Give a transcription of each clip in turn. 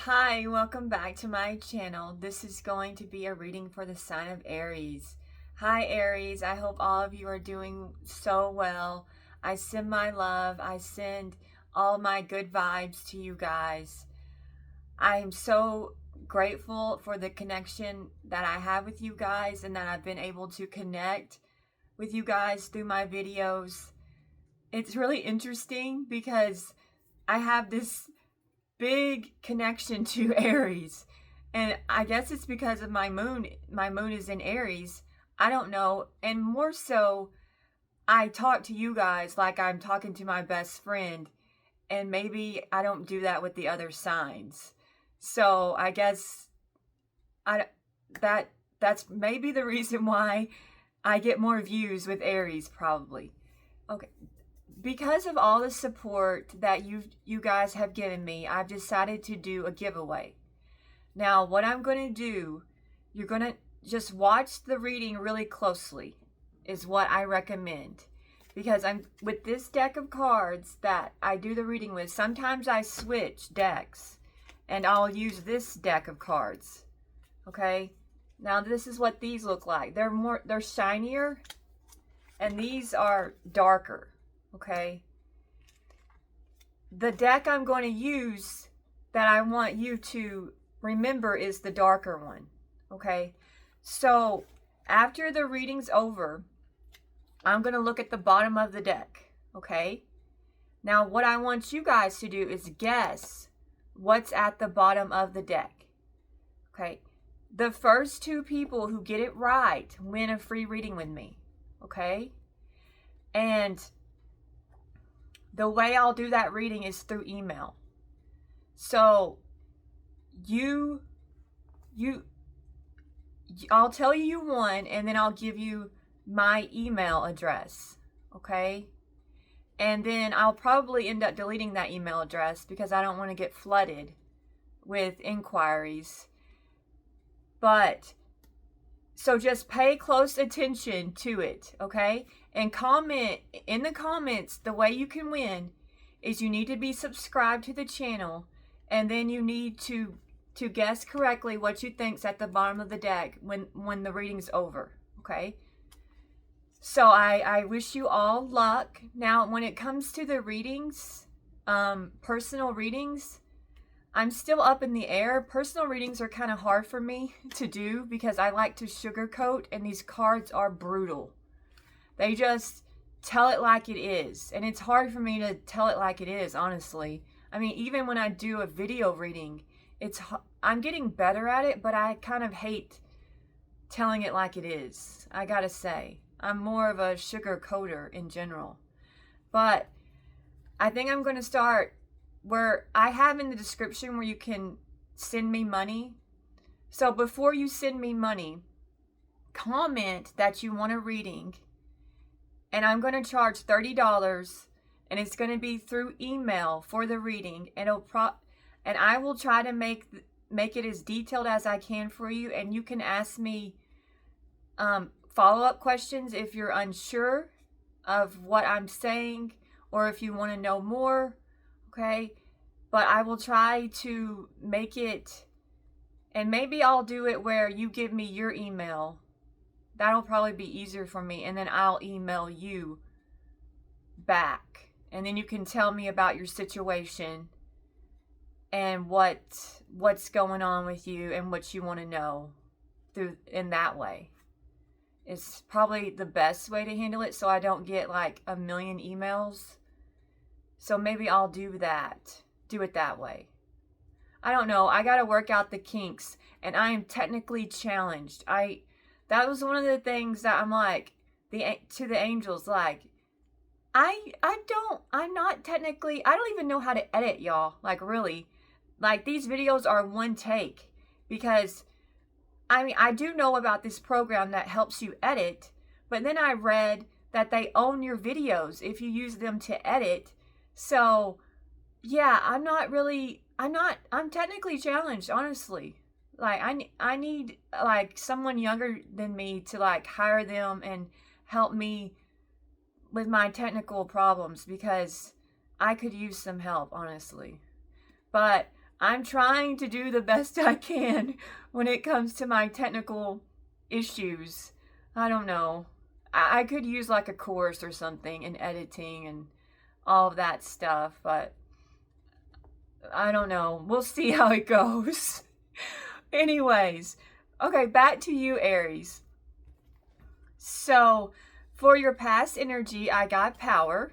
Hi, welcome back to my channel. This is going to be a reading for the sign of Aries. Hi Aries, I hope all of you are doing so well. I send my love, I send all my good vibes to you guys. I am so grateful for the connection that I have with you guys and that I've been able to connect with you guys through my videos. It's really interesting because I have this big connection to Aries. And I guess it's because of my moon. My moon is in Aries. I don't know. And more so, I talk to you guys like I'm talking to my best friend. And maybe I don't do that with the other signs. So I guess I that's maybe the reason why I get more views with Aries, probably. Okay, because of all the support that you guys have given me, I've decided to do a giveaway. Now, what I'm going to do, you're going to just watch the reading really closely is what I recommend. Because I'm with this deck of cards that I do the reading with, sometimes I switch decks and I'll use this deck of cards. Okay? Now this is what these look like. They're shinier and these are darker. Okay, the deck I'm going to use that I want you to remember is the darker one. Okay, so after the reading's over, I'm going to look at the bottom of the deck. Okay, now what I want you guys to do is guess what's at the bottom of the deck. Okay, the first two people who get it right win a free reading with me. Okay, and the way I'll do that reading is through email. So I'll tell you one and then I'll give you my email address, okay? And then I'll probably end up deleting that email address because I don't want to get flooded with inquiries. But so just pay close attention to it, okay? And comment in the comments. The way you can win is you need to be subscribed to the channel, and then you need to guess correctly what you think's at the bottom of the deck when the reading's over, okay? So I wish you all luck. Now, when it comes to the readings, personal readings, I'm still up in the air. Personal readings are kind of hard for me to do because I like to sugarcoat, and these cards are brutal. They just tell it like it is, and it's hard for me to tell it like it is, honestly. I mean, even when I do a video reading, I'm getting better at it, but I kind of hate telling it like it is. I gotta say, I'm more of a sugarcoater in general. But I think I'm going to start where I have in the description where you can send me money. So before you send me money, comment that you want a reading, and I'm going to charge $30, and it's going to be through email for the reading, and I will try to make it as detailed as I can for you, and you can ask me follow-up questions if you're unsure of what I'm saying or if you want to know more. Okay, but I will try to make it, and maybe I'll do it where you give me your email. That'll probably be easier for me, and then I'll email you back, and then you can tell me about your situation and what's going on with you and what you want to know in that way. It's probably the best way to handle it so I don't get like a million emails. So maybe I'll do that. Do it that way. I don't know. I got to work out the kinks, and I am technically challenged. That was one of the things that I'm like to the angels, like I'm not technically, I don't even know how to edit, y'all. Like, really. Like, these videos are one take because I mean, I do know about this program that helps you edit, but then I read that they own your videos if you use them to edit. So, yeah, I'm technically challenged, honestly. Like, I need, like, someone younger than me to, like, hire them and help me with my technical problems because I could use some help, honestly. But I'm trying to do the best I can when it comes to my technical issues. I don't know. I could use like a course or something in editing and all of that stuff, but I don't know. We'll see how it goes. Anyways, okay, back to you, Aries. So, for your past energy, I got power.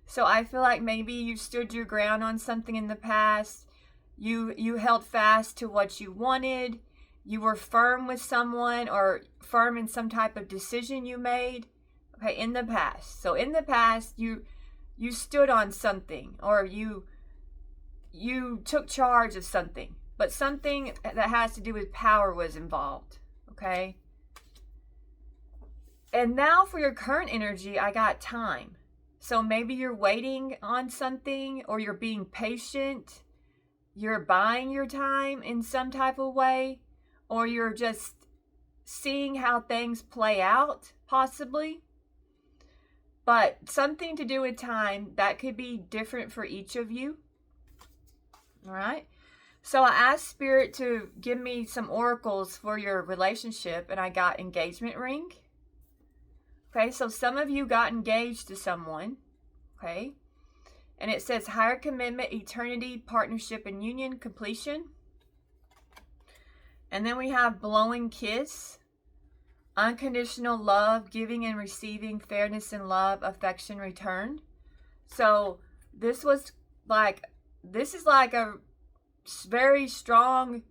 So I feel like maybe you stood your ground on something in the past. You held fast to what you wanted. You were firm with someone or firm in some type of decision you made. Okay, in the past. So in the past, you stood on something, or you took charge of something. But something that has to do with power was involved. Okay? And now for your current energy, I got time. So maybe you're waiting on something, or you're being patient. You're buying your time in some type of way, or you're just seeing how things play out, possibly. But something to do with time, that could be different for each of you. All right? So I asked Spirit to give me some oracles for your relationship, and I got engagement ring. Okay, so some of you got engaged to someone. Okay? And it says higher commitment, eternity, partnership, and union, completion. And then we have blowing kiss, unconditional love, giving and receiving, fairness and love, affection returned. So this is like a very strong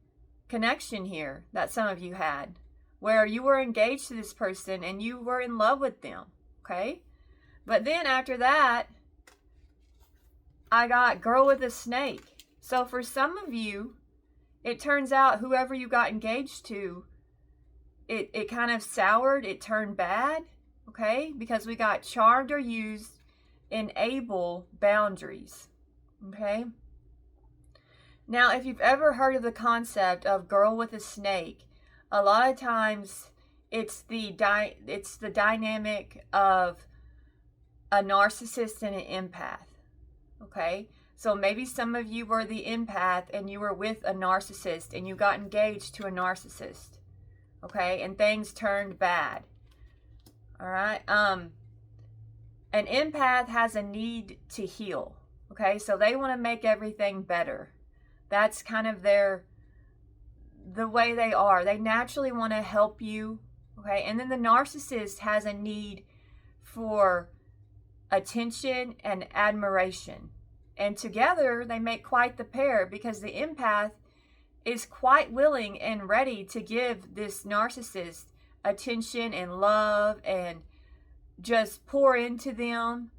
connection here that some of you had, where you were engaged to this person and you were in love with them. Okay? But then after that, I got girl with a snake. So for some of you, it turns out whoever you got engaged to, it kind of soured, it turned bad, okay? Because we got charmed or used, enable boundaries, okay? Now, if you've ever heard of the concept of girl with a snake, a lot of times it's the dynamic of a narcissist and an empath. Okay, so maybe some of you were the empath and you were with a narcissist and you got engaged to a narcissist. Okay, and things turned bad. All right, an empath has a need to heal. Okay, so they want to make everything better. That's kind of the way they are. They naturally want to help you. Okay, and then the narcissist has a need for attention and admiration. And together they make quite the pair, because the empath is quite willing and ready to give this narcissist attention and love and just pour into them.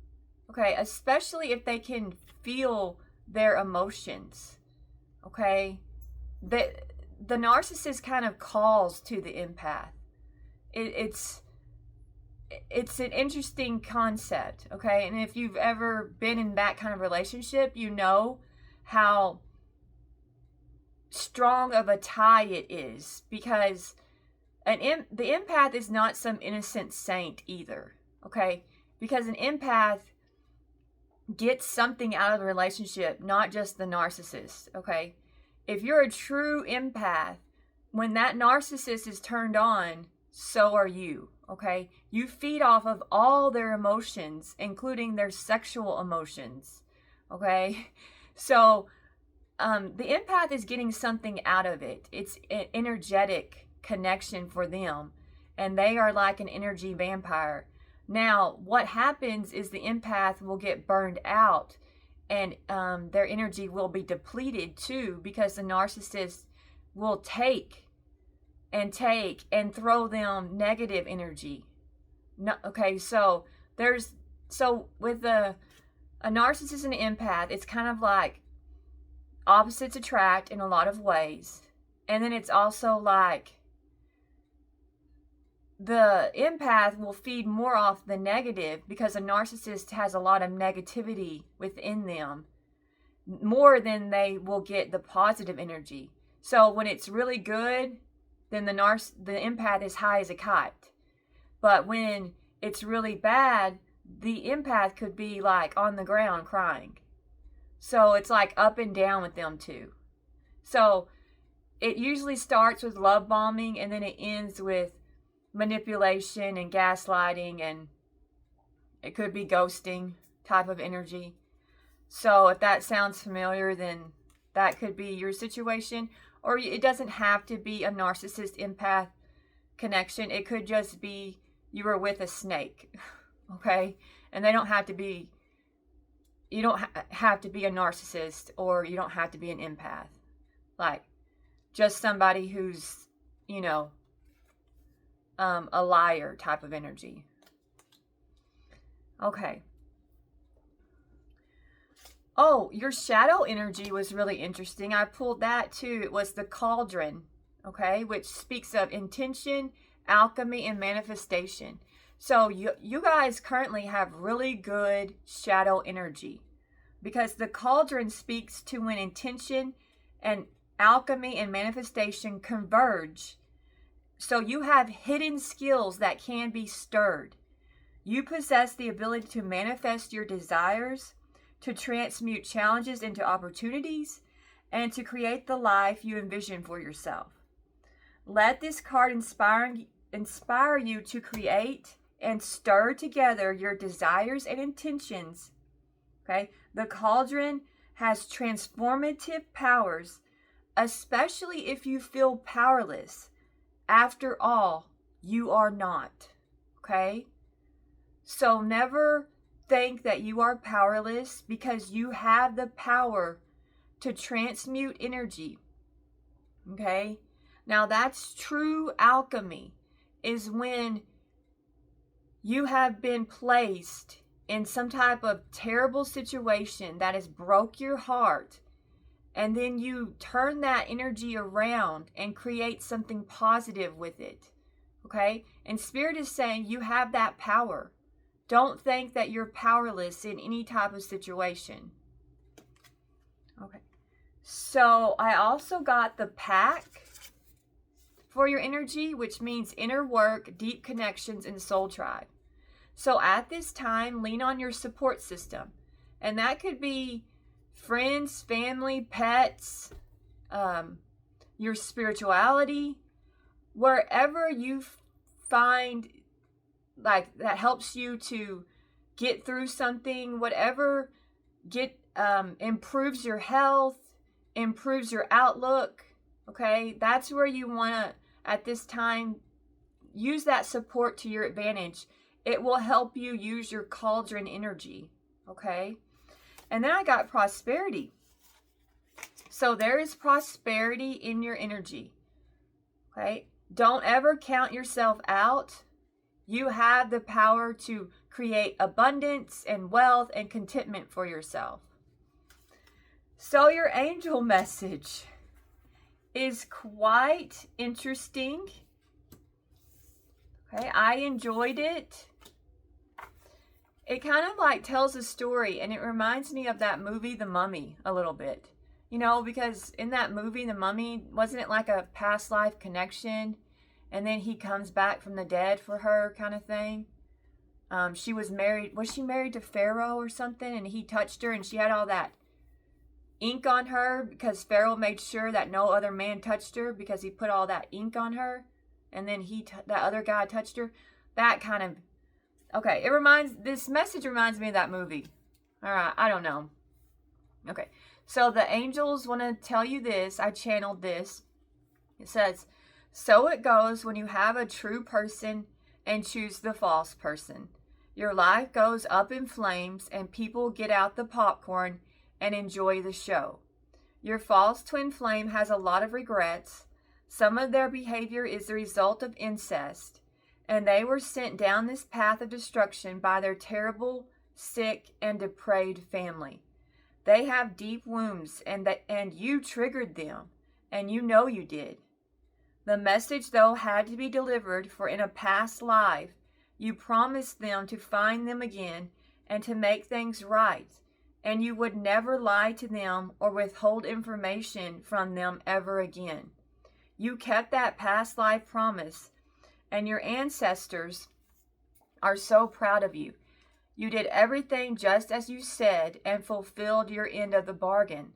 Okay, especially if they can feel their emotions. Okay, the narcissist kind of calls to the empath. It's an interesting concept, okay? And if you've ever been in that kind of relationship, you know how strong of a tie it is, because the empath is not some innocent saint either, okay? Because an empath gets something out of the relationship, not just the narcissist, okay? If you're a true empath, when that narcissist is turned on, so are you. Okay, you feed off of all their emotions, including their sexual emotions. Okay, so the empath is getting something out of it. It's an energetic connection for them, and they are like an energy vampire. Now, what happens is the empath will get burned out, and their energy will be depleted too, because the narcissist will take and throw them negative energy. No, okay, so with a narcissist and an empath, it's kind of like opposites attract in a lot of ways. And then it's also like the empath will feed more off the negative, because a narcissist has a lot of negativity within them, more than they will get the positive energy. So when it's really good, then the empath is high as a kite. But when it's really bad, the empath could be like on the ground crying. So it's like up and down with them too. So it usually starts with love bombing, and then it ends with manipulation and gaslighting, and it could be ghosting type of energy. So if that sounds familiar, then that could be your situation. Or it doesn't have to be a narcissist empath connection. It could just be you were with a snake, okay? And they don't have to be, you don't have to be a narcissist, or you don't have to be an empath. Like, just somebody who's, you know, a liar type of energy. Okay. Oh, your shadow energy was really interesting. I pulled that too. It was the cauldron, okay, which speaks of intention, alchemy, and manifestation. So you guys currently have really good shadow energy, because the cauldron speaks to when intention and alchemy and manifestation converge. So you have hidden skills that can be stirred. You possess the ability to manifest your desires, to transmute challenges into opportunities, and to create the life you envision for yourself. Let this card inspire you to create and stir together your desires and intentions. Okay? The cauldron has transformative powers, especially if you feel powerless. After all, you are not. Okay? So never think that you are powerless, because you have the power to transmute energy. Okay? Now that's true alchemy, is when you have been placed in some type of terrible situation that has broke your heart, and then you turn that energy around and create something positive with it. Okay? And Spirit is saying you have that power. Don't think that you're powerless in any type of situation. Okay. So I also got the pack for your energy, which means inner work, deep connections, and soul tribe. So at this time, lean on your support system. And that could be friends, family, pets, your spirituality, wherever you find like that helps you to get through something, whatever improves your health, improves your outlook. Okay, that's where you want to, at this time, use that support to your advantage. It will help you use your cauldron energy. Okay, and then I got prosperity. So there is prosperity in your energy. Okay, don't ever count yourself out. You have the power to create abundance and wealth and contentment for yourself. So your angel message is quite interesting. Okay, I enjoyed it. It kind of like tells a story, and it reminds me of that movie, The Mummy, a little bit. You know, because in that movie, The Mummy, wasn't it like a past life connection? And then he comes back from the dead for her, kind of thing. She was married. Was she married to Pharaoh or something? And he touched her, and she had all that ink on her because Pharaoh made sure that no other man touched her because he put all that ink on her. And then that other guy touched her. That kind of, okay. This message reminds me of that movie. All right, I don't know. Okay, so the angels want to tell you this. I channeled this. It says, so it goes when you have a true person and choose the false person. Your life goes up in flames and people get out the popcorn and enjoy the show. Your false twin flame has a lot of regrets. Some of their behavior is the result of incest, and they were sent down this path of destruction by their terrible, sick, and depraved family. They have deep wounds, and you triggered them, and you know you did. The message, though, had to be delivered, for in a past life, you promised them to find them again and to make things right, and you would never lie to them or withhold information from them ever again. You kept that past life promise, and your ancestors are so proud of you. You did everything just as you said and fulfilled your end of the bargain.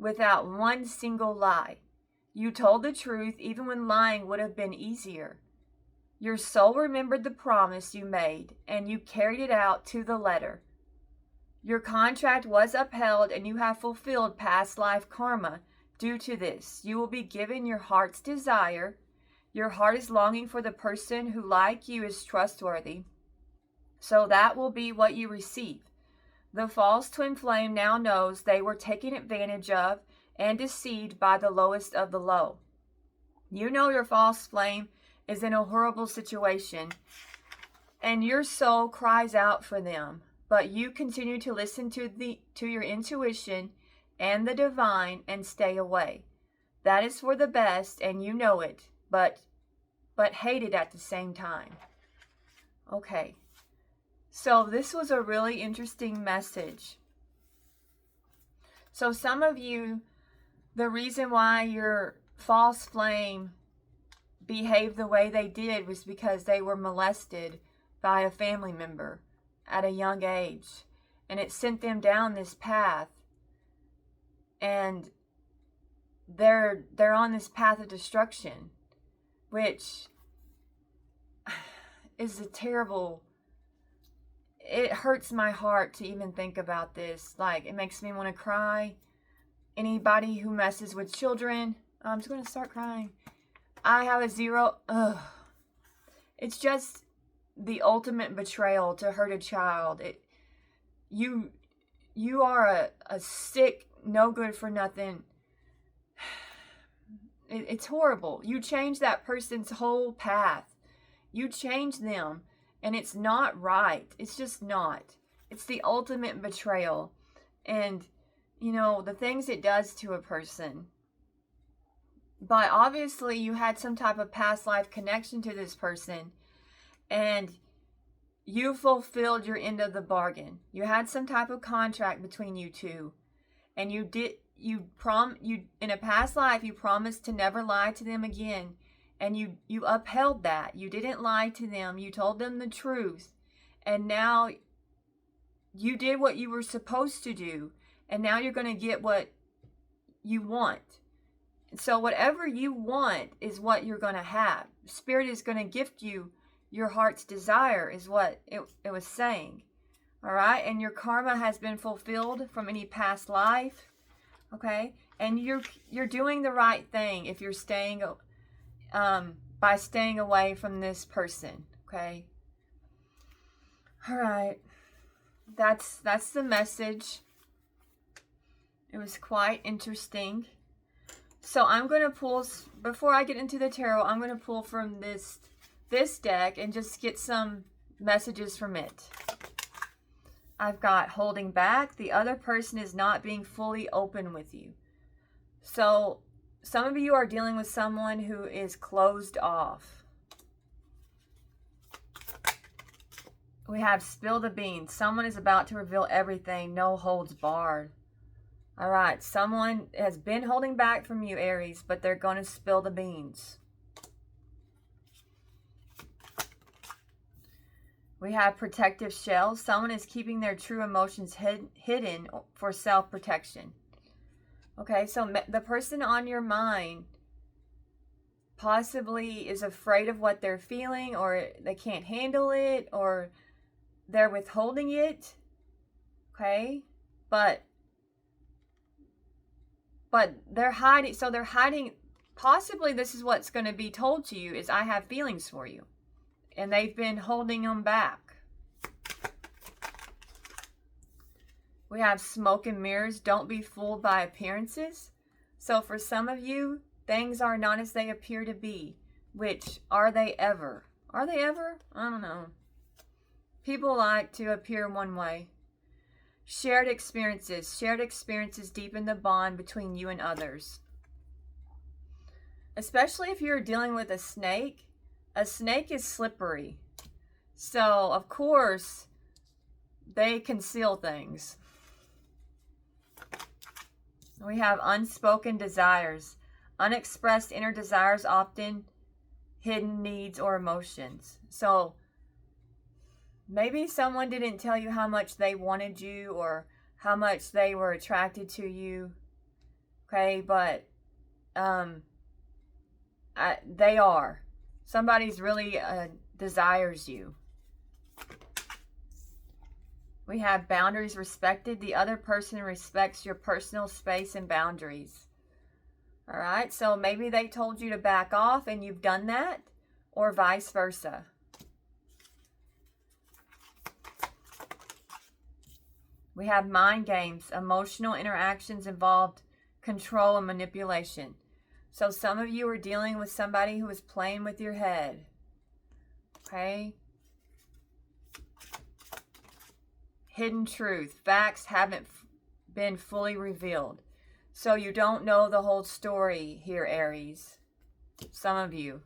without one single lie. You told the truth even when lying would have been easier. Your soul remembered the promise you made, and you carried it out to the letter. Your contract was upheld, and you have fulfilled past life karma due to this. You will be given your heart's desire. Your heart is longing for the person who, like you, is trustworthy. So that will be what you receive. The false twin flame now knows they were taken advantage of and deceived by the lowest of the low. You know your false flame is in a horrible situation, and your soul cries out for them. But you continue to listen to your intuition and the divine and stay away. That is for the best, and you know it, but hate it at the same time. Okay. So this was a really interesting message. So some of you, the reason why your false flame behaved the way they did was because they were molested by a family member at a young age, and it sent them down this path, and they're on this path of destruction, which is a terrible, it hurts my heart to even think about this. Like, it makes me want to cry. Anybody who messes with children, I'm just going to start crying. I have a zero. It's just the ultimate betrayal to hurt a child. You are a sick, no good for nothing. It's horrible. You change that person's whole path. You change them, and it's not right. It's just not. It's the ultimate betrayal. And, you know, the things it does to a person. But obviously you had some type of past life connection to this person, and you fulfilled your end of the bargain. You had some type of contract between you two, and you in a past life you promised to never lie to them again, and you upheld that. You didn't lie to them. You told them the truth, and now you did what you were supposed to do, and now you're going to get what you want. So whatever you want is what you're going to have. Spirit is going to gift you your heart's desire, is what it was saying. All right? And your karma has been fulfilled from any past life. Okay? And you're doing the right thing if you're staying by staying away from this person. Okay? All right. That's the message. It was quite interesting. So I'm going to pull, before I get into the tarot, I'm going to pull from this deck and just get some messages from it. I've got holding back. The other person is not being fully open with you. So some of you are dealing with someone who is closed off. We have spill the beans. Someone is about to reveal everything. No holds barred. All right, someone has been holding back from you, Aries, but they're going to spill the beans. We have protective shells. Someone is keeping their true emotions hidden for self-protection. Okay, so the person on your mind possibly is afraid of what they're feeling, or they can't handle it, or they're withholding it. Okay, but they're hiding. So they're hiding. Possibly this is what's going to be told to you is, I have feelings for you. And they've been holding them back. We have smoke and mirrors. Don't be fooled by appearances. So for some of you, things are not as they appear to be. Which, are they ever? Are they ever? I don't know. People like to appear one way. Shared experiences. Shared experiences deepen the bond between you and others. Especially if you're dealing with a snake. A snake is slippery. So, of course, they conceal things. We have unspoken desires. Unexpressed inner desires, often hidden needs or emotions. So, maybe someone didn't tell you how much they wanted you or how much they were attracted to you. Okay, but they are. Somebody's really desires you. We have boundaries respected. The other person respects your personal space and boundaries. All right, so maybe they told you to back off and you've done that, or vice versa. We have mind games. Emotional interactions involved control and manipulation. So some of you are dealing with somebody who is playing with your head. Okay? Hidden truth. Facts haven't been fully revealed. So you don't know the whole story here, Aries. Some of you.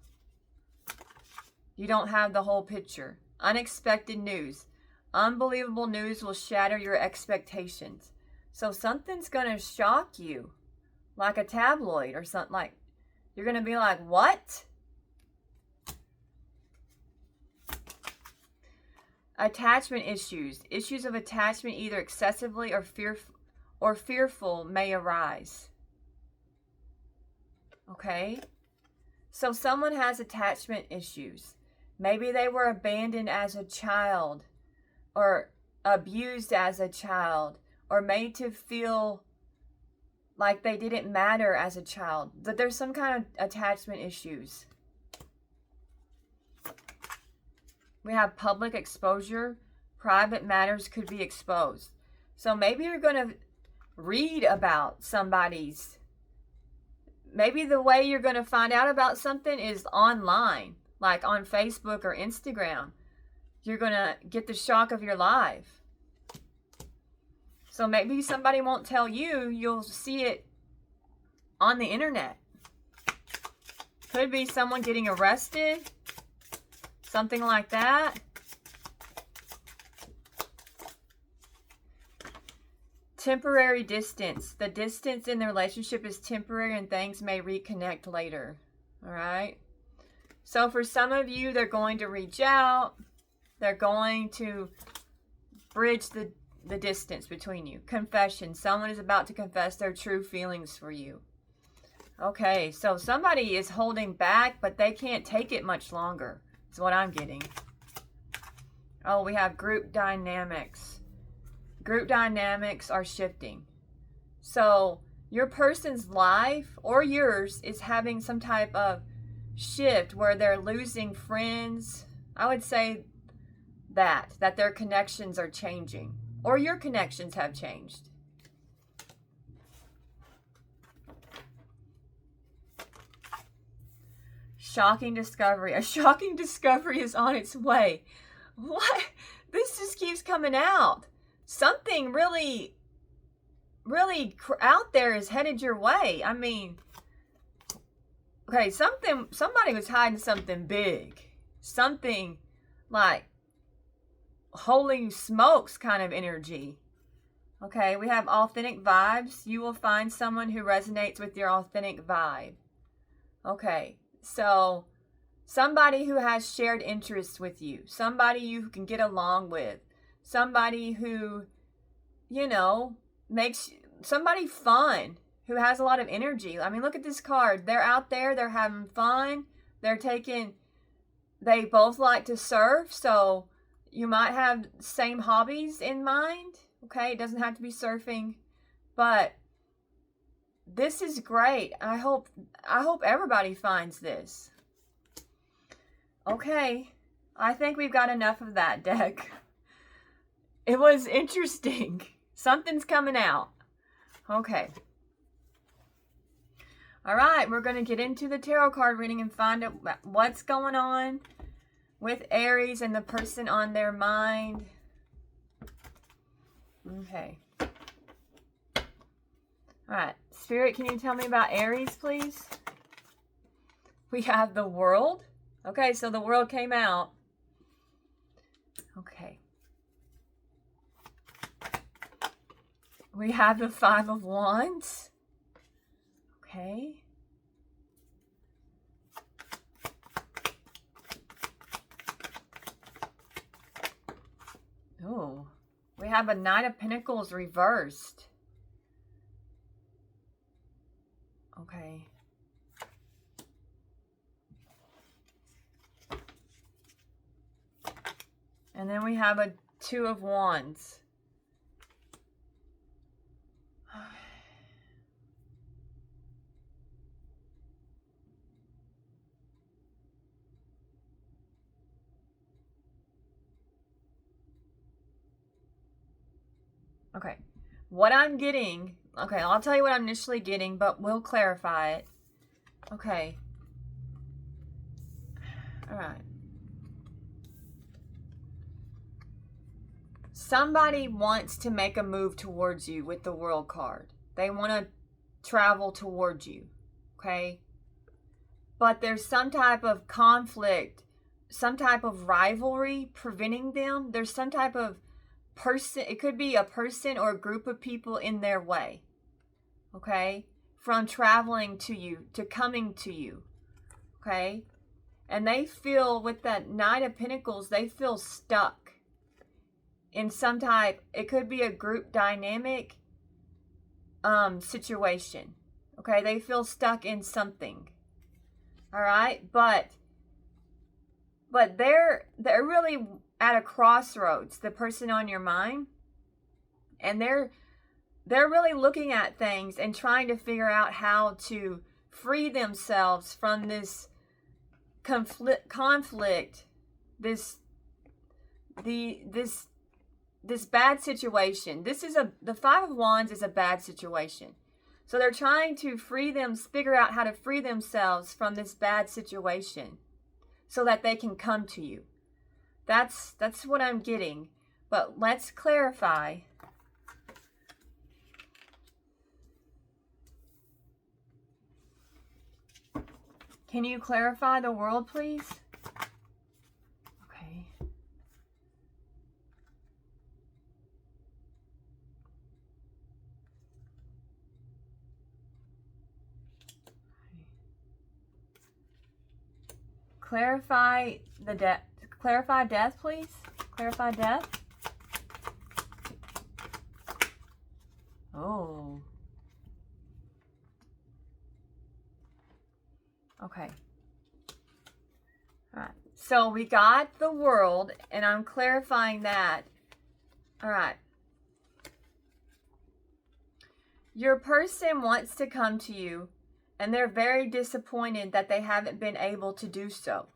You don't have the whole picture. Unexpected news. Unbelievable news will shatter your expectations. So something's going to shock you. Like a tabloid or something. Like, you're going to be like, what? Attachment issues. Issues of attachment, either excessively or fearful, may arise. Okay? So someone has attachment issues. Maybe they were abandoned as a child, or abused as a child, or made to feel like they didn't matter as a child. But there's some kind of attachment issues. We have public exposure. Private matters could be exposed. So maybe you're going to read about somebody's. Maybe the way you're going to find out about something is online, like on Facebook or Instagram. You're going to get the shock of your life. So maybe somebody won't tell you. You'll see it on the internet. Could be someone getting arrested. Something like that. Temporary distance. The distance in the relationship is temporary and things may reconnect later. All right. So for some of you, they're going to reach out. They're going to bridge the distance between you. Confession. Someone is about to confess their true feelings for you. Okay, so somebody is holding back, but they can't take it much longer. That's what I'm getting. Oh, we have group dynamics. Group dynamics are shifting. So your person's life or yours is having some type of shift where they're losing friends. I would say that their connections are changing, or your connections have changed. Shocking discovery. A shocking discovery is on its way. What? This just keeps coming out. Something really, really out there is headed your way. I mean, okay, somebody was hiding something big. Something like holy smokes kind of energy. Okay, we have authentic vibes. You will find someone who resonates with your authentic vibe. Okay, so somebody who has shared interests with you. Somebody you can get along with. Somebody who, makes somebody fun, who has a lot of energy. I mean, look at this card. They're out there. They're having fun. They both like to surf, so you might have same hobbies in mind. Okay, it doesn't have to be surfing, but this is great. I hope everybody finds this. Okay, I think we've got enough of that deck. It was interesting. Something's coming out. Okay. All right, we're going to get into the tarot card reading and find out what's going on with Aries and the person on their mind. Okay. All right. Spirit, can you tell me about Aries, please? We have the World. Okay, so the World came out. Okay. We have the Five of Wands. Okay. Oh, we have a Knight of Pentacles reversed. Okay. And then we have a Two of Wands. Okay. What I'm getting, okay, I'll tell you what I'm initially getting, but we'll clarify it. Okay. All right. Somebody wants to make a move towards you with the World card. They want to travel towards you, okay? But there's some type of conflict, some type of rivalry preventing them. There's some type of person, it could be a person or a group of people in their way, okay? From traveling to you, to coming to you, okay? And they feel, with that Knight of Pentacles, they feel stuck in some type, it could be a group dynamic situation, okay? They feel stuck in something, all right? But they're really at a crossroads, the person on your mind, and they're really looking at things and trying to figure out how to free themselves from this conflict, this bad situation. The Five of Wands is a bad situation. So they're trying to figure out how to free themselves from this bad situation so that they can come to you. That's what I'm getting. But let's clarify. Can you clarify the World, please? Okay. Clarify clarify death, please. Clarify death. Oh. Okay. All right. So we got the World, and I'm clarifying that. All right. Your person wants to come to you, and they're very disappointed that they haven't been able to do so.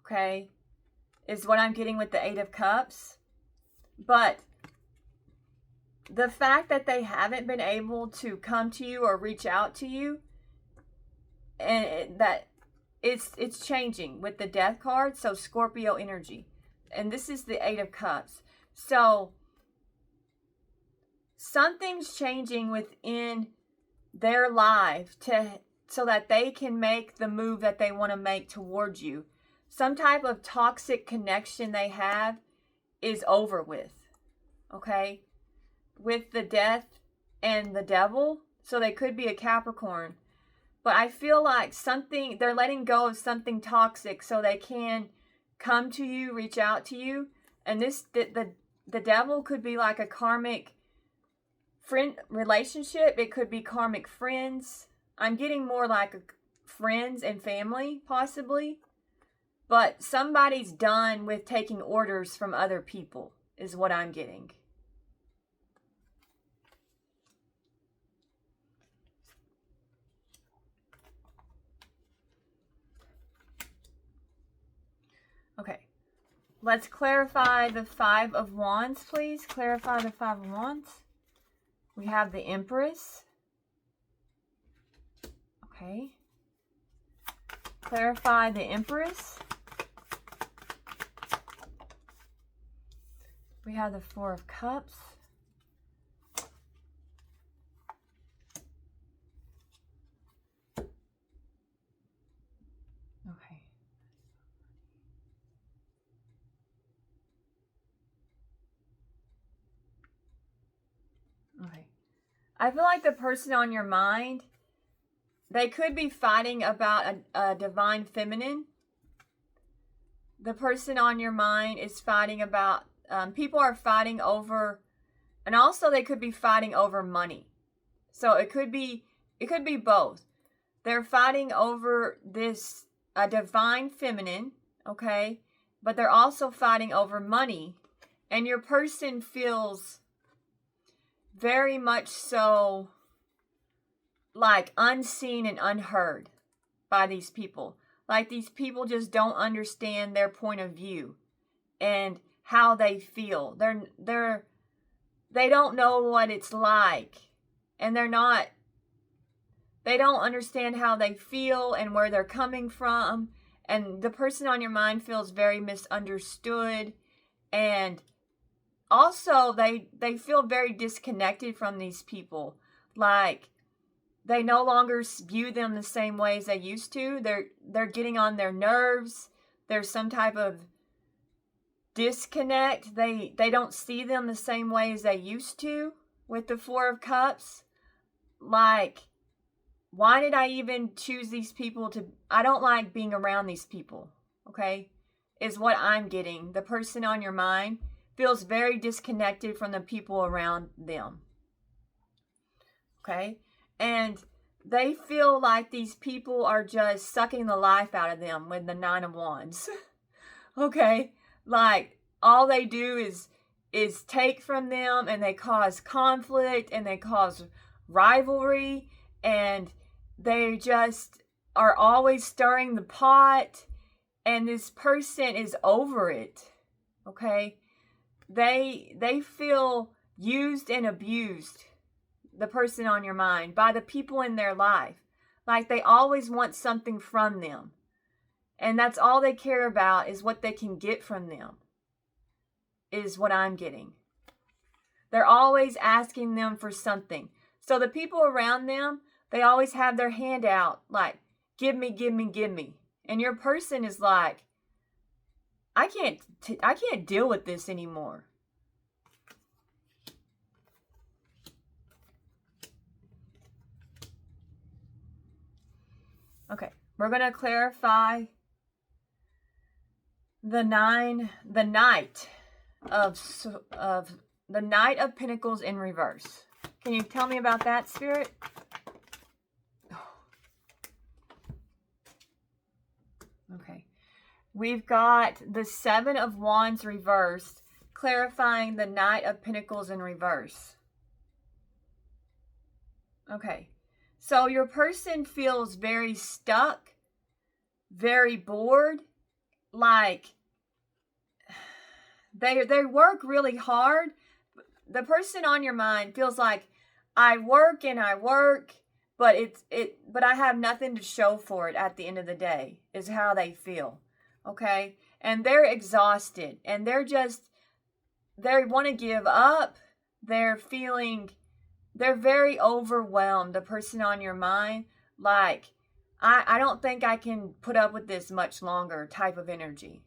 Okay? Is what I'm getting with the Eight of Cups. But the fact that they haven't been able to come to you or reach out to you, and that it's changing with the Death card, so Scorpio energy. And this is the Eight of Cups. So something's changing within their life so that they can make the move that they want to make towards you. Some type of toxic connection they have is over with. Okay? With the Death and the Devil, so they could be a Capricorn. But I feel like they're letting go of something toxic so they can come to you, reach out to you. And the Devil could be like a karmic friend relationship. It could be karmic friends. I'm getting more like friends and family, possibly. But somebody's done with taking orders from other people, is what I'm getting. Okay, let's clarify the Five of Wands, please. Clarify the Five of Wands. We have the Empress. Okay. Clarify the Empress. We have the Four of Cups. Okay. Okay. I feel like the person on your mind, they could be fighting about a divine feminine. The person on your mind is fighting about, people are fighting over, and also they could be fighting over money. So it could be It could be both. They're fighting over this a divine feminine, okay? But they're also fighting over money. And your person feels very much so like unseen and unheard by these people. Like these people just don't understand their point of view and how they feel. They don't know what it's like. And they don't understand how they feel and where they're coming from. And the person on your mind feels very misunderstood. And also, they feel very disconnected from these people. Like, they no longer view them the same way as they used to. They're getting on their nerves. There's some type of disconnect. They don't see them the same way as they used to with the Four of Cups. Like, why did I even choose these people to... I don't like being around these people, okay? Is what I'm getting. The person on your mind feels very disconnected from the people around them. Okay? And they feel like these people are just sucking the life out of them with the Nine of Wands. Okay? Like, all they do is take from them, and they cause conflict, and they cause rivalry, and they just are always stirring the pot, and this person is over it. Okay? They feel used and abused, the person on your mind, by the people in their life. Like they always want something from them. And that's all they care about is what they can get from them, is what I'm getting. They're always asking them for something. So the people around them, they always have their hand out like, give me, give me, give me. And your person is like, I can't deal with this anymore. Okay, we're going to clarify the Knight of Pentacles in reverse. Can you tell me about that, Spirit? Okay. We've got the Seven of Wands reversed, clarifying the Knight of Pentacles in reverse. Okay. So your person feels very stuck, very bored, like they work really hard. The person on your mind feels like, I work and I work, but but I have nothing to show for it at the end of the day, is how they feel. Okay? And they're exhausted, and they want to give up. They're very overwhelmed, the person on your mind. Like, I don't think I can put up with this much longer type of energy.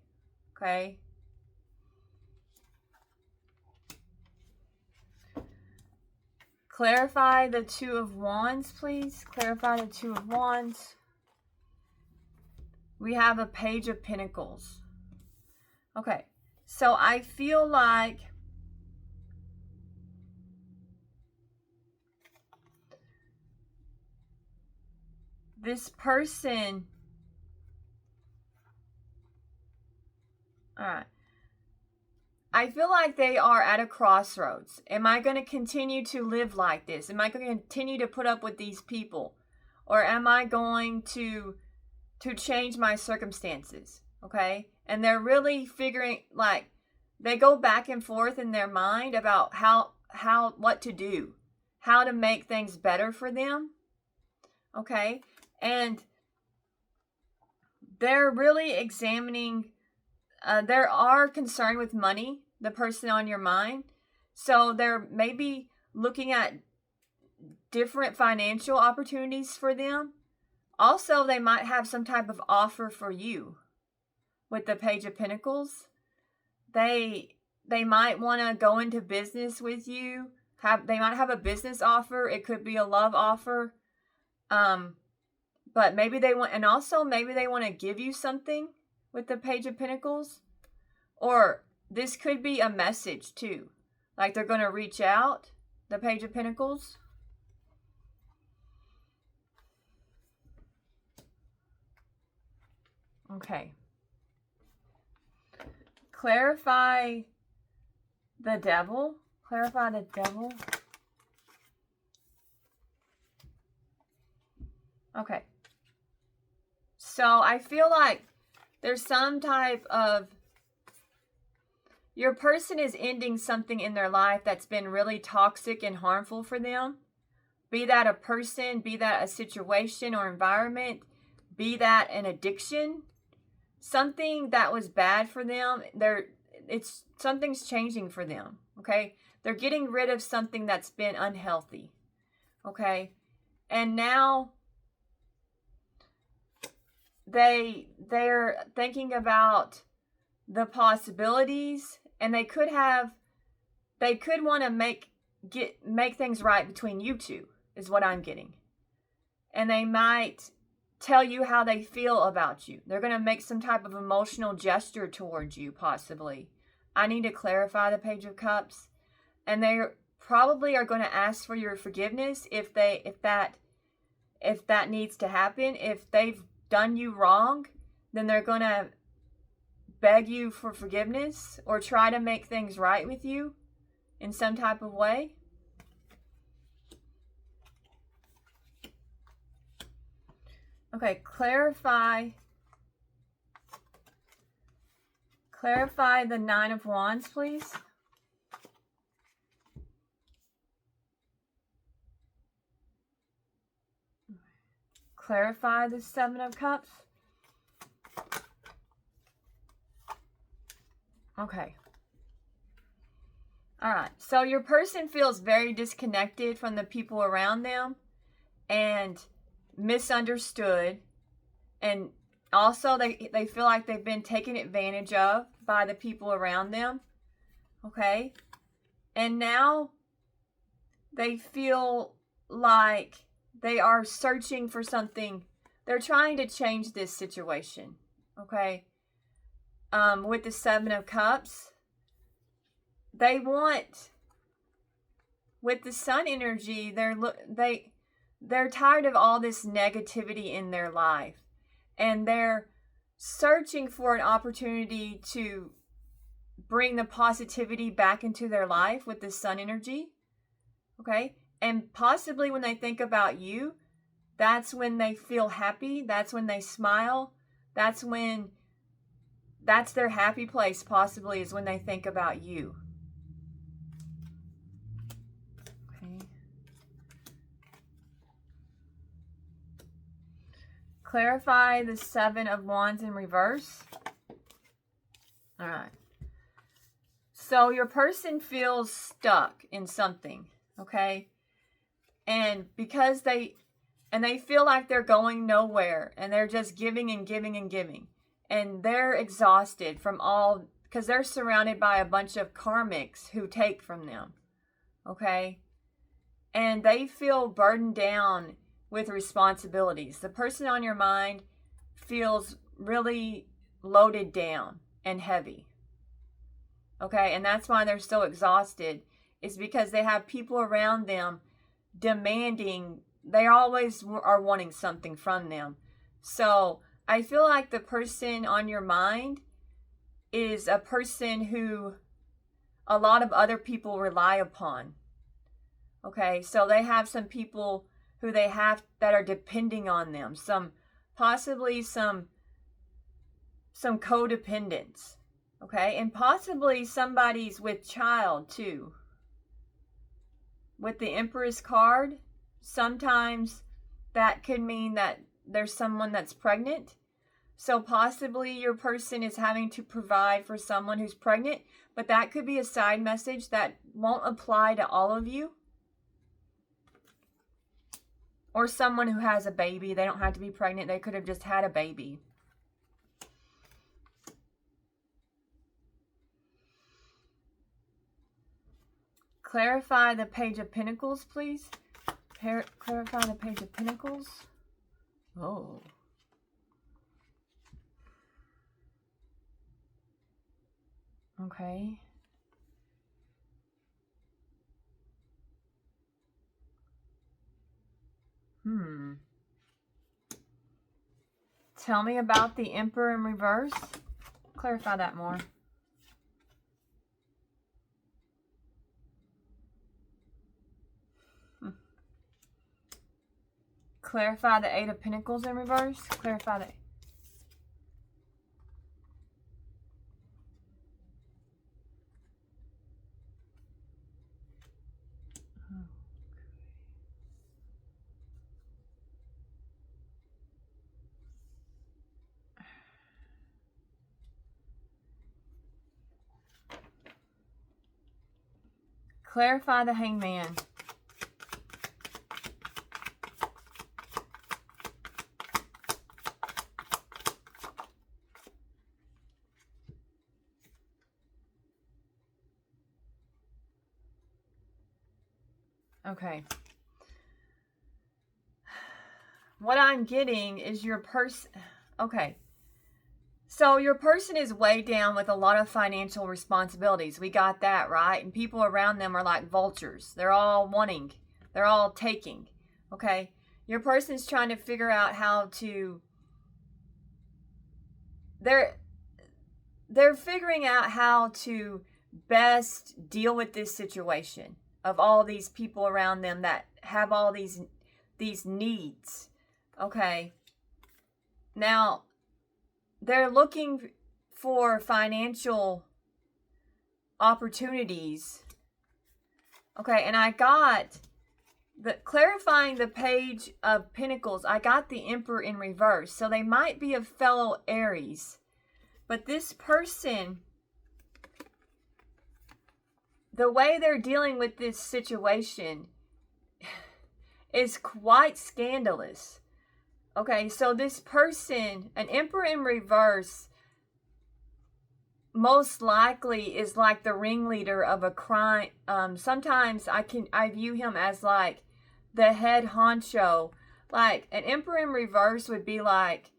Okay? Clarify the Two of Wands, please. Clarify the Two of Wands. We have a Page of Pentacles. Okay. So I feel like this person... All right. I feel like they are at a crossroads. Am I going to continue to live like this? Am I going to continue to put up with these people? Or am I going to change my circumstances? Okay? And they're really figuring, like, they go back and forth in their mind about what to do. How to make things better for them. Okay? And they're really examining, they are concerned with money, the person on your mind. So they're maybe looking at different financial opportunities for them. Also, they might have some type of offer for you with the Page of Pentacles. They might want to go into business with you. They might have a business offer. It could be a love offer. But maybe they want to give you something with the Page of Pentacles. Or this could be a message too. Like they're going to reach out, the Page of Pentacles. Okay. Clarify the devil. Clarify the devil. Okay. So I feel like there's some type of, your person is ending something in their life that's been really toxic and harmful for them. Be that a person, be that a situation or environment, be that an addiction, something that was bad for them. Something's changing for them. Okay, they're getting rid of something that's been unhealthy. Okay, and now they're thinking about the possibilities, and they could want to make things right between you two, is what I'm getting. And they might tell you how they feel about you. They're going to make some type of emotional gesture towards you, possibly. I need to clarify the Page of Cups. And they probably are going to ask for your forgiveness if that needs to happen. If they've done you wrong, then they're going to beg you for forgiveness or try to make things right with you in some type of way. Okay, clarify the Nine of Wands, please. Clarify the Seven of Cups. Okay. All right. So your person feels very disconnected from the people around them and misunderstood. And also they feel like they've been taken advantage of by the people around them. Okay. And now they feel like they are searching for something. They're trying to change this situation. Okay. With the Seven of Cups, they want, with the Sun energy, they're tired of all this negativity in their life, and they're searching for an opportunity to bring the positivity back into their life with the Sun energy. Okay, and possibly when they think about you, that's when they feel happy. That's when they smile. That's their happy place, possibly, is when they think about you. Okay. Clarify the Seven of Wands in reverse. All right. So your person feels stuck in something, okay? And because they feel like they're going nowhere, and they're just giving and giving and giving. And they're exhausted from all, because they're surrounded by a bunch of karmics who take from them. Okay? And they feel burdened down with responsibilities. The person on your mind feels really loaded down and heavy. Okay? And that's why they're so exhausted, is because they have people around them demanding. They always are wanting something from them. So I feel like the person on your mind is a person who a lot of other people rely upon. Okay, so they have some people who they have that are depending on them. Possibly some codependents. Okay, and possibly somebody's with child too. With the Empress card, sometimes that could mean that there's someone that's pregnant. So possibly your person is having to provide for someone who's pregnant, but that could be a side message that won't apply to all of you. Or someone who has a baby. They don't have to be pregnant. They could have just had a baby. Clarify the Page of Pentacles, please. Clarify the Page of Pentacles. Oh. Okay. Tell me about the Emperor in reverse. Clarify that more. Clarify the Eight of Pentacles in reverse. Clarify the... Clarify the Hangman. Okay. What I'm getting is your person. Okay. So your person is weighed down with a lot of financial responsibilities. We got that, right? And people around them are like vultures. They're all wanting. They're all taking. Okay. Your person's trying to figure out how to... They're figuring out how to best deal with this situation of all these people around them that have all these needs. Okay. Now, they're looking for financial opportunities. Okay, and I got clarifying the Page of Pentacles, I got the Emperor in reverse. So they might be a fellow Aries. But this person, the way they're dealing with this situation is quite scandalous. Okay, so this person, an Emperor in reverse, most likely is like the ringleader of a crime. Sometimes I view him as like the head honcho. Like an Emperor in reverse would be like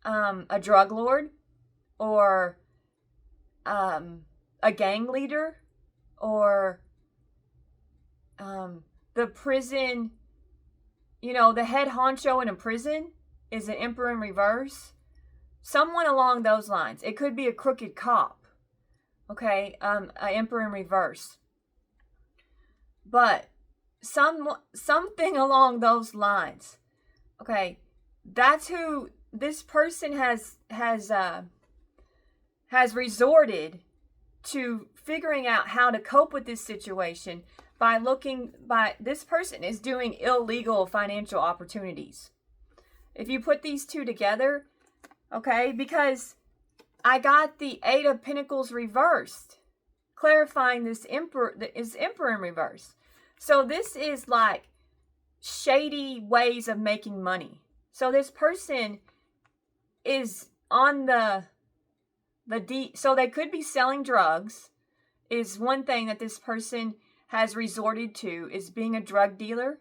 a drug lord or a gang leader or the prison. You know, the head honcho in a prison is an Emperor in reverse. Someone along those lines. It could be a crooked cop. Okay, an Emperor in reverse. But something along those lines. Okay, that's who this person has resorted to figuring out how to cope with this situation by this person is doing illegal financial opportunities. If you put these two together, okay, because I got the Eight of Pentacles reversed, clarifying this Emperor is Emperor in reverse. So this is like shady ways of making money. So this person is on so they could be selling drugs, is one thing that this person has resorted to, is being a drug dealer.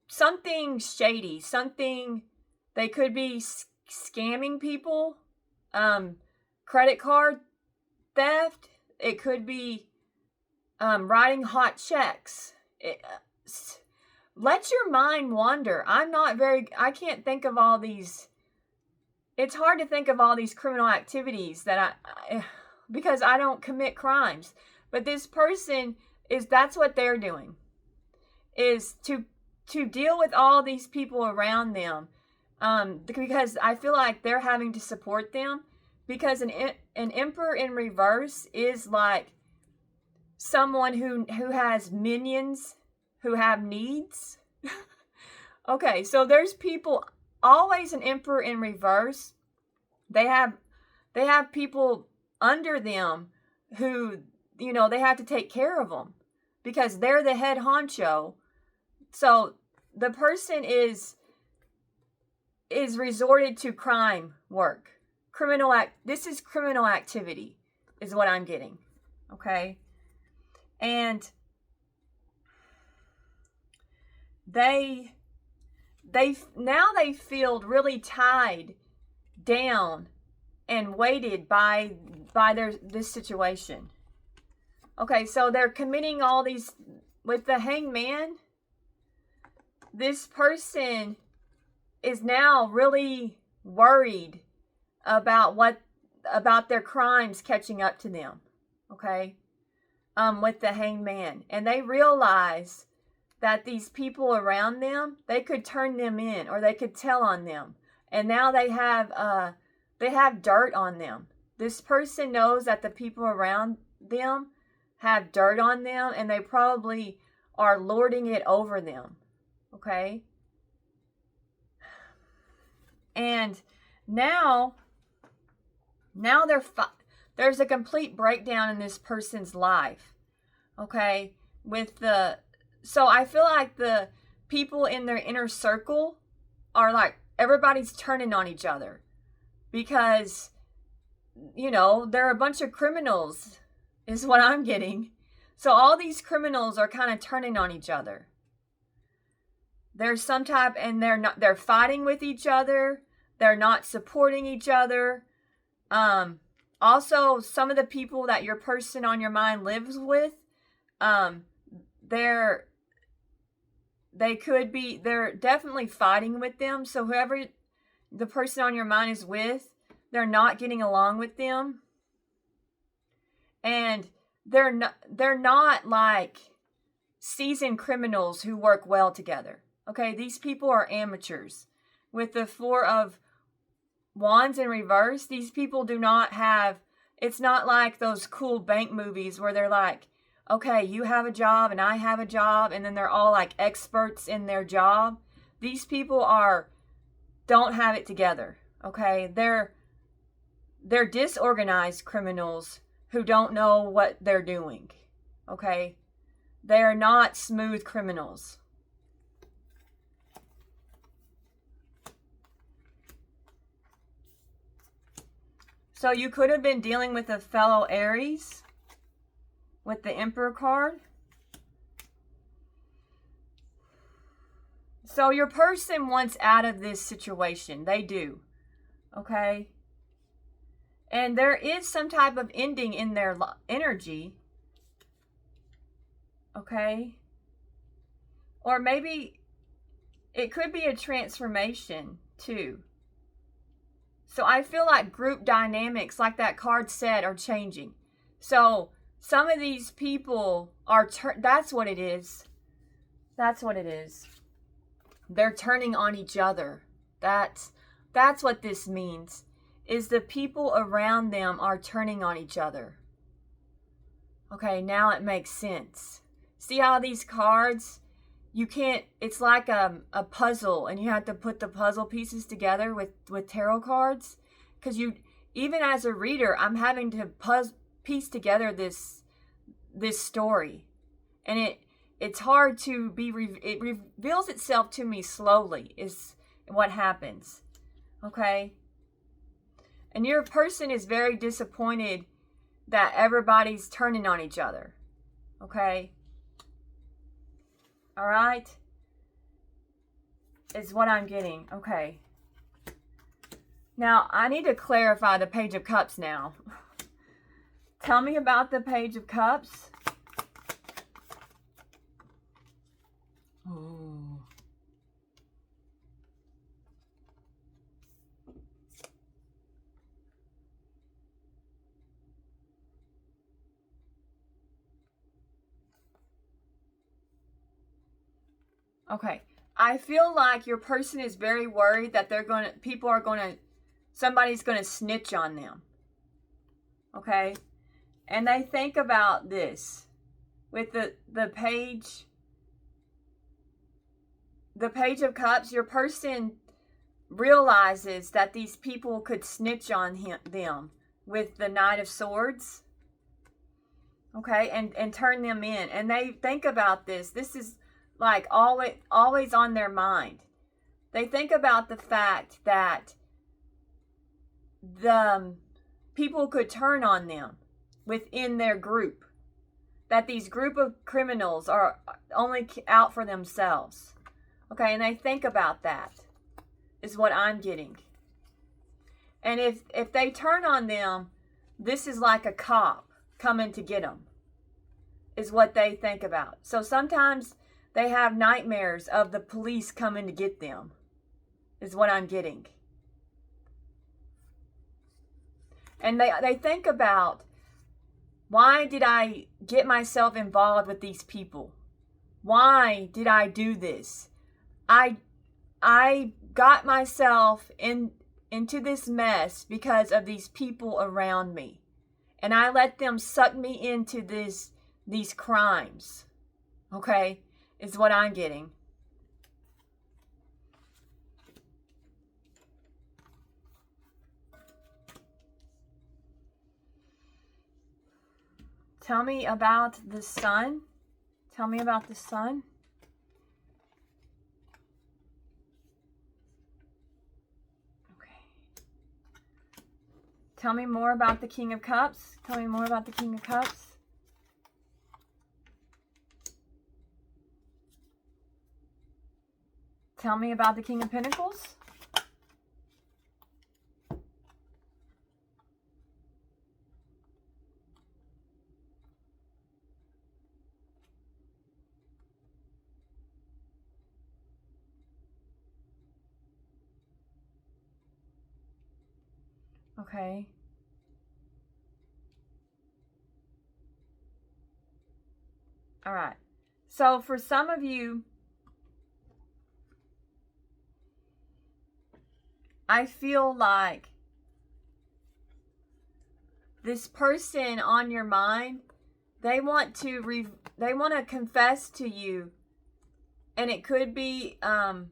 Something shady, something, they could be scamming people, credit card theft. It could be writing hot checks. Let your mind wander. I can't think of all these. It's hard to think of all these criminal activities that because I don't commit crimes. But this person that's what they're doing, is to deal with all these people around them, because I feel like they're having to support them, because an Emperor in reverse is like someone who has minions who have needs. Okay, so there's people, always an Emperor in reverse. They have people under them who, you know, they have to take care of them because they're the head honcho. So the person is resorted to crime work. This is criminal activity is what I'm getting. Okay? And they feel really tied down and weighted by this situation. Okay, so they're committing all these with the Hangman. This person is now really worried about their crimes catching up to them, okay? With the Hanged Man. And they realize that these people around them, they could turn them in, or they could tell on them. And now they have dirt on them. This person knows that the people around them have dirt on them, and they probably are lording it over them, okay? And now there's a complete breakdown in this person's life, okay? So I feel like the people in their inner circle are like, everybody's turning on each other because, they're a bunch of criminals is what I'm getting. So all these criminals are kind of turning on each other. There's some type, and they're fighting with each other. They're not supporting each other. Also, some of the people that your person on your mind lives with, they're definitely fighting with them. So whoever the person on your mind is with, they're not getting along with them. And they're not like seasoned criminals who work well together. Okay, these people are amateurs. With the Four of Wands in reverse, these people do not have, it's not like those cool bank movies where they're like, okay, you have a job and I have a job, and then they're all like experts in their job. These people don't have it together, okay? They're disorganized criminals who don't know what they're doing, okay? They're not smooth criminals. So you could have been dealing with a fellow Aries with the Emperor card. So your person wants out of this situation. They do. Okay? And there is some type of ending in their energy. Okay? Or maybe it could be a transformation too. So I feel like group dynamics, like that card said, are changing. So some of these people are, that's what it is. That's what it is. They're turning on each other. That's what this means, is the people around them are turning on each other. Okay, now it makes sense. See how these cards, you can't, it's like a puzzle, and you have to put the puzzle pieces together with tarot cards. Because even as a reader, I'm having to piece together this story. And it's hard to it reveals itself to me slowly, is what happens. Okay? And your person is very disappointed that everybody's turning on each other. Okay? All right? Is what I'm getting. Okay. Now, I need to clarify the Page of Cups now. Tell me about the Page of Cups. Ooh. Okay. I feel like your person is very worried that somebody's going to snitch on them. Okay? And they think about this with the Page of Cups. Your person realizes that these people could snitch on them with the Knight of Swords. Okay? And turn them in. And they think about this. This is like always on their mind. They think about the fact that the people could turn on them within their group. That these group of criminals are only out for themselves. Okay, and they think about that, is what I'm getting. And if they turn on them, this is like a cop coming to get them, is what they think about. So sometimes they have nightmares of the police coming to get them, is what I'm getting. And they think about, why did I get myself involved with these people? Why did I do this? I got myself into this mess because of these people around me. And I let them suck me into these crimes. Okay? Is what I'm getting. Tell me about the sun. Tell me about the sun. Tell me more about the King of Cups. Tell me more about the King of Cups. Tell me about the King of Pentacles. Okay. All right. So for some of you, I feel like this person on your mind, they want to confess to you, and it could be a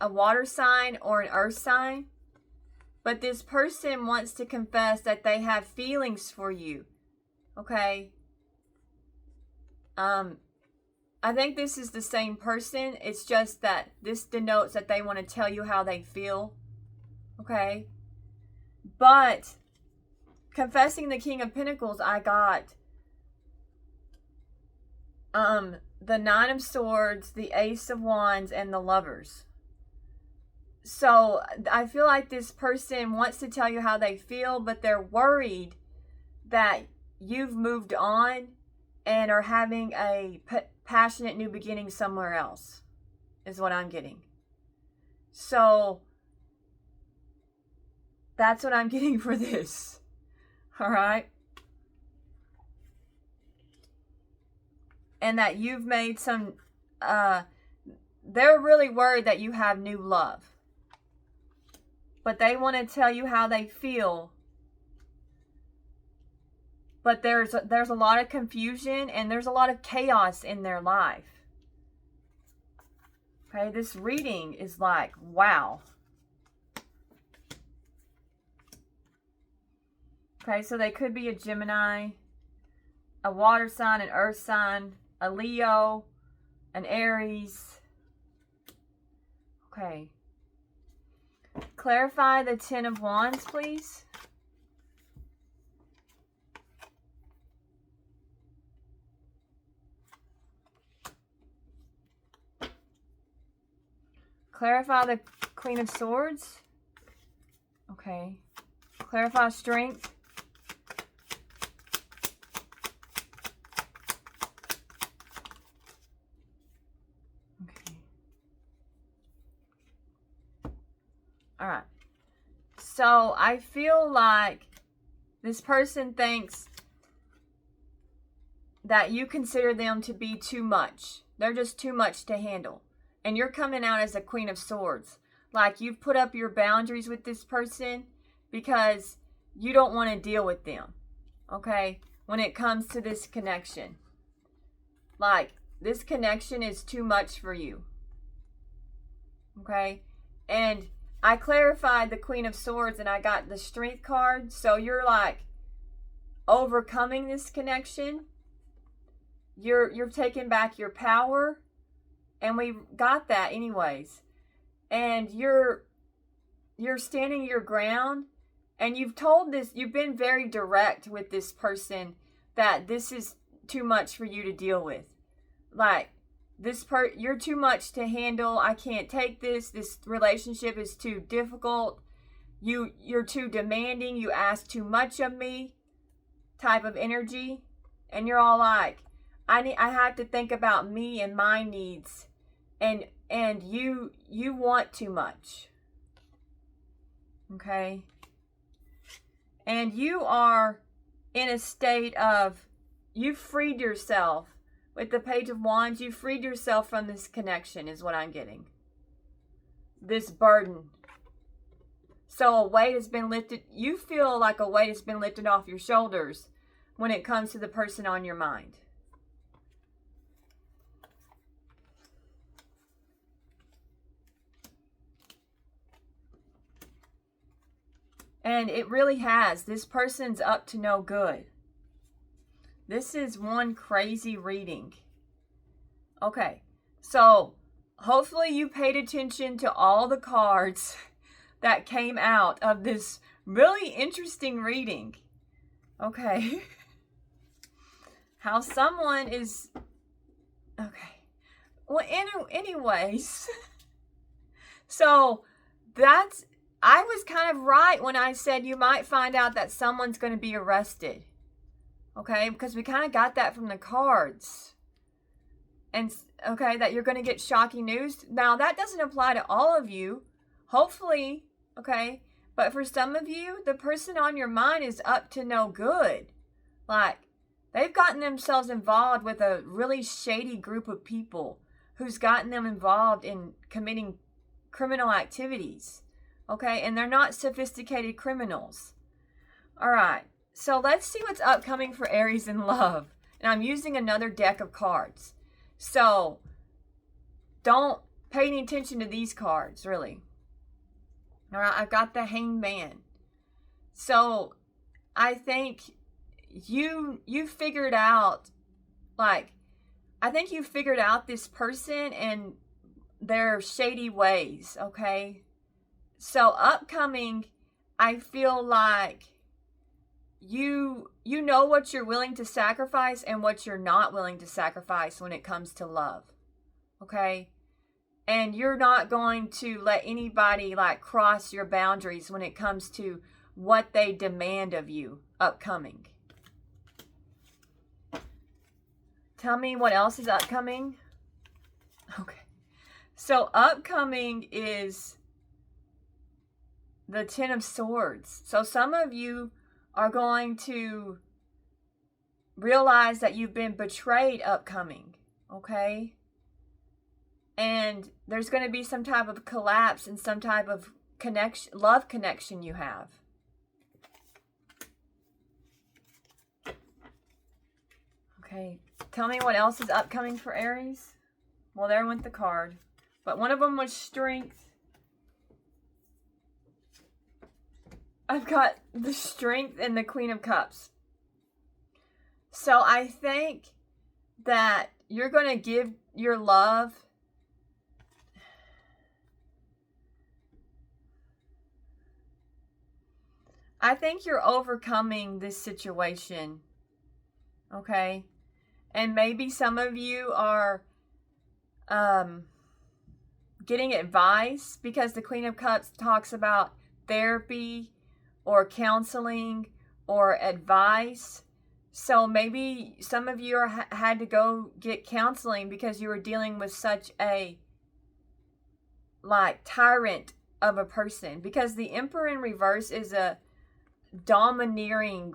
water sign or an earth sign, but this person wants to confess that they have feelings for you. Okay. I think this is the same person. It's just that this denotes that they want to tell you how they feel. Okay. But confessing the King of Pentacles, I got the Nine of Swords, the Ace of Wands, and the Lovers. So I feel like this person wants to tell you how they feel, but they're worried that you've moved on and are having a passionate new beginning somewhere else, is what I'm getting. So that's what I'm getting for this. All right. And that you've made some, they're really worried that you have new love. But they want to tell you how they feel. But there's a lot of confusion and there's a lot of chaos in their life. Okay, this reading is like, wow. Okay, so they could be a Gemini, a water sign, an earth sign, a Leo, an Aries. Okay. Clarify the Ten of Wands, please. Clarify the Queen of Swords. Okay. Clarify strength. Okay. All right. So I feel like this person thinks that you consider them to be too much. They're just too much to handle. And you're coming out as a Queen of Swords. Like you've put up your boundaries with this person because you don't want to deal with them. Okay? When it comes to this connection. Like, this connection is too much for you. Okay? And I clarified the Queen of Swords and I got the Strength card. So you're like overcoming this connection. You're taking back your power. And we got that anyways. And you're standing your ground. And you've been very direct with this person that this is too much for you to deal with. Like, you're too much to handle. I can't take this. This relationship is too difficult. You're too demanding. You ask too much of me type of energy. And you're all like, I have to think about me and my needs. And you want too much. Okay? And you are in a state of, you've freed yourself. With the Page of Wands, you freed yourself from this connection, is what I'm getting. This burden. So a weight has been lifted. You feel like a weight has been lifted off your shoulders when it comes to the person on your mind. And it really has. This person's up to no good. This is one crazy reading. Okay, so hopefully you paid attention to all the cards that came out of this really interesting reading. Okay. How someone is... Okay. Well, anyways. So, that's... I was kind of right when I said you might find out that someone's going to be arrested. Okay? Because we kind of got that from the cards. And, okay, that you're going to get shocking news. Now, that doesn't apply to all of you. Hopefully, okay? But for some of you, the person on your mind is up to no good. Like, they've gotten themselves involved with a really shady group of people who's gotten them involved in committing criminal activities. Okay? And they're not sophisticated criminals. All right. So let's see what's upcoming for Aries in love. And I'm using another deck of cards. So don't pay any attention to these cards, really. All right. I've got the Hanged Man. So I think you figured out, like, I think you figured out this person and their shady ways, okay? So upcoming, I feel like you know what you're willing to sacrifice and what you're not willing to sacrifice when it comes to love, okay? And you're not going to let anybody, like, cross your boundaries when it comes to what they demand of you upcoming. Tell me what else is upcoming. Okay. So upcoming is the Ten of Swords. So some of you are going to realize that you've been betrayed upcoming. Okay? And there's going to be some type of collapse and some type of connection, love connection you have. Okay. Tell me what else is upcoming for Aries. Well, there went the card. But one of them was Strength. I've got the Strength and the Queen of Cups. So I think that you're going to give your love. I think you're overcoming this situation. Okay? And maybe some of you are getting advice, because the Queen of Cups talks about therapy or counseling or advice. So maybe some of you had to go get counseling because you were dealing with such a, like, tyrant of a person. Because the Emperor in reverse is a domineering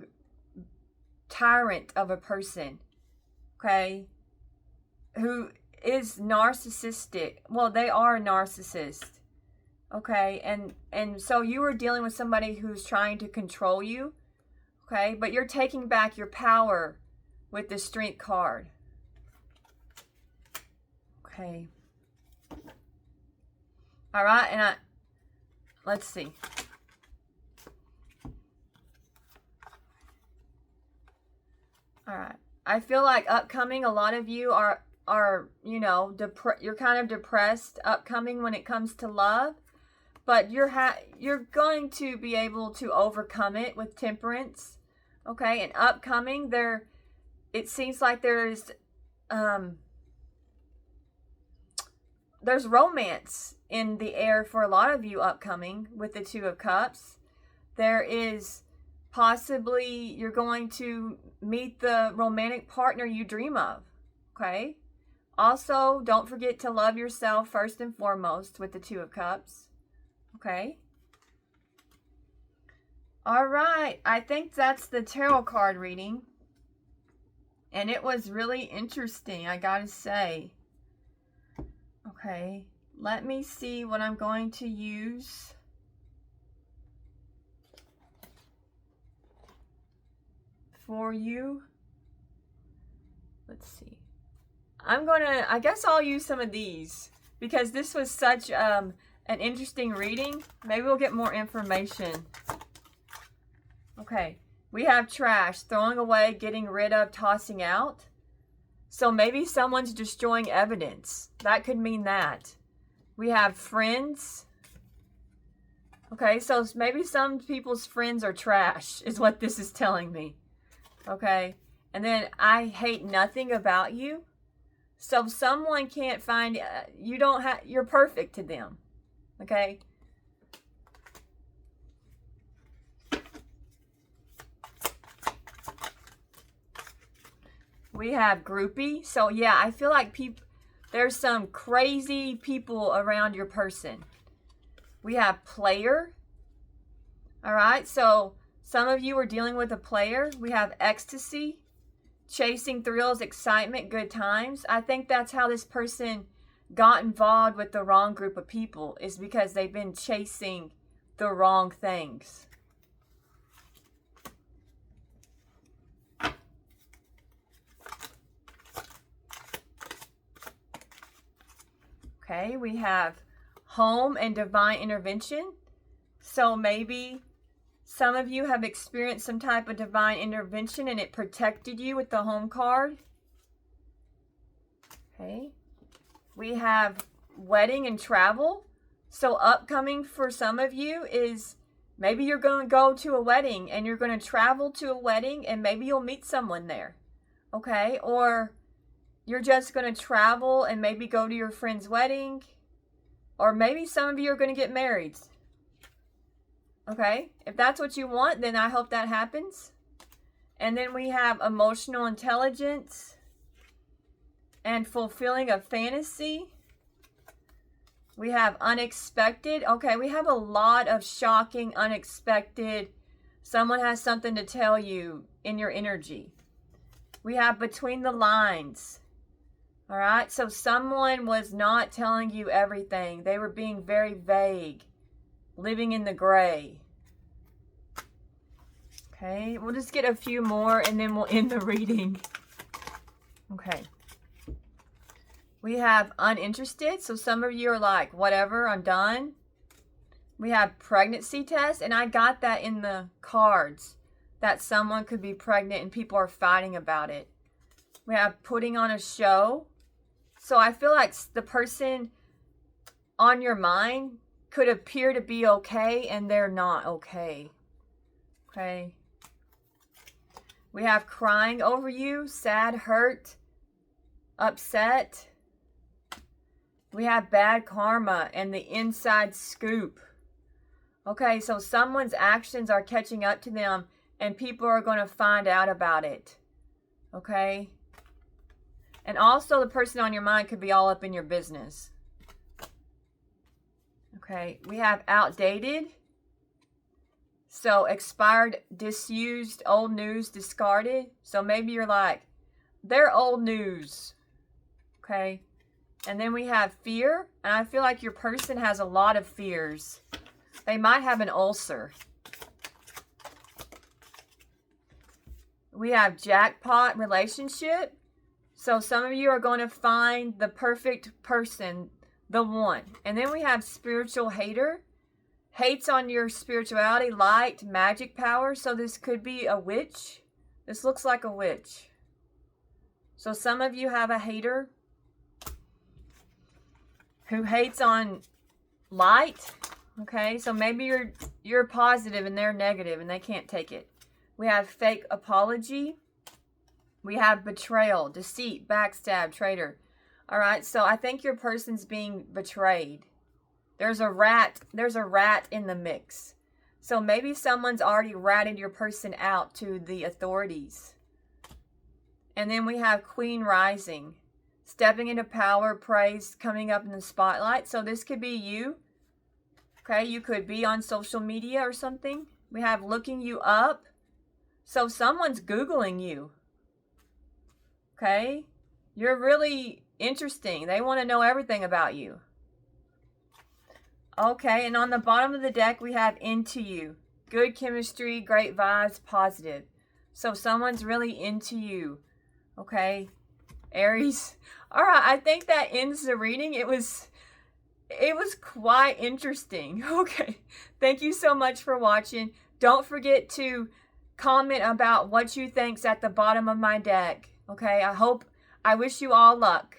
tyrant of a person. Okay? Who is narcissistic. Well, they are a narcissist. Okay? And so you were dealing with somebody who's trying to control you. Okay? But you're taking back your power with the Strength card. Okay. All right, and let's see. All right. I feel like upcoming, a lot of you are you know, you're kind of depressed upcoming when it comes to love, but you're going to be able to overcome it with Temperance. Okay? And upcoming, it seems like there's romance in the air for a lot of you upcoming with the Two of Cups. There is possibly you're going to meet the romantic partner you dream of. Okay? Also, don't forget to love yourself first and foremost with the Two of Cups. Okay? All right, I think that's the tarot card reading. And it was really interesting, I gotta say. Okay, let me see what I'm going to use. For you. Let's see. I guess I'll use some of these because this was such an interesting reading. Maybe we'll get more information. Okay, we have trash, throwing away, getting rid of, tossing out. So maybe someone's destroying evidence. That could mean that. We have friends. Okay, so maybe some people's friends are trash is what this is telling me. Okay, and then I hate nothing about you. So if someone can't find, you're perfect to them. Okay. We have groupie. So yeah, I feel like there's some crazy people around your person. We have player. All right, so some of you are dealing with a player. We have ecstasy, chasing thrills, excitement, good times. I think that's how this person got involved with the wrong group of people, is because they've been chasing the wrong things. Okay, we have home and divine intervention. So maybe some of you have experienced some type of divine intervention and it protected you with the home card. Okay. We have wedding and travel. So upcoming for some of you is maybe you're going to go to a wedding and you're going to travel to a wedding and maybe you'll meet someone there. Okay. Or you're just going to travel and maybe go to your friend's wedding. Or maybe some of you are going to get married. Okay, if that's what you want, then I hope that happens. And then we have emotional intelligence and fulfilling a fantasy. We have unexpected. Okay, we have a lot of shocking, unexpected. Someone has something to tell you in your energy. We have between the lines. All right, so someone was not telling you everything. They were being very vague. Living in the gray. Okay, we'll just get a few more and then we'll end the reading. Okay. We have uninterested. So some of you are like, whatever, I'm done. We have pregnancy test. And I got that in the cards. That someone could be pregnant and people are fighting about it. We have putting on a show. So I feel like the person on your mind could appear to be okay and they're not okay. Okay. We have crying over you, sad, hurt, upset. We have bad karma and the inside scoop. Okay, so someone's actions are catching up to them and people are going to find out about it. Okay. And also the person on your mind could be all up in your business. Okay, we have outdated. So expired, disused, old news, discarded. So maybe you're like, they're old news. Okay. And then we have fear. And I feel like your person has a lot of fears. They might have an ulcer. We have jackpot relationship. So some of you are going to find the perfect person, the one. And then we have spiritual hater. Hates on your spirituality, light, magic power. So this could be a witch. This looks like a witch. So some of you have a hater who hates on light. Okay, so maybe you're positive and they're negative and they can't take it. We have fake apology. We have betrayal, deceit, backstab, traitor. All right, so I think your person's being betrayed. There's a rat in the mix. So maybe someone's already ratted your person out to the authorities. And then we have Queen rising. Stepping into power, praise, coming up in the spotlight. So this could be you. Okay, you could be on social media or something. We have looking you up. So someone's Googling you. Okay? You're really interesting. They want to know everything about you. Okay, and on the bottom of the deck, we have into you. Good chemistry, great vibes, positive. So someone's really into you. Okay, Aries. All right, I think that ends the reading. It was quite interesting. Okay, thank you so much for watching. Don't forget to comment about what you think's at the bottom of my deck. Okay, I wish you all luck.